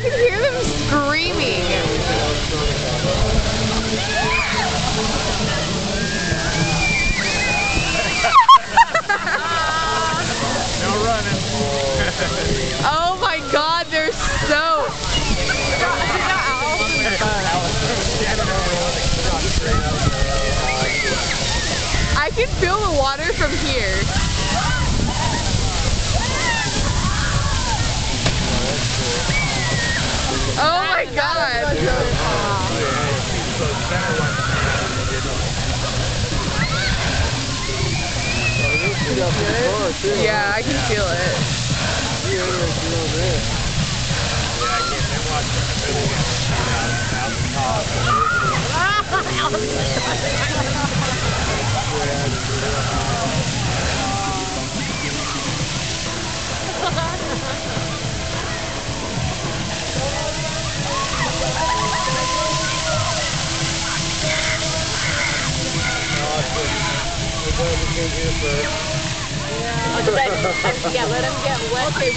can hear them screaming. No running. Oh my God, they're so. I can feel the water from here. Oh my God. Yeah, I can feel it. Yeah, let him get wet. Okay,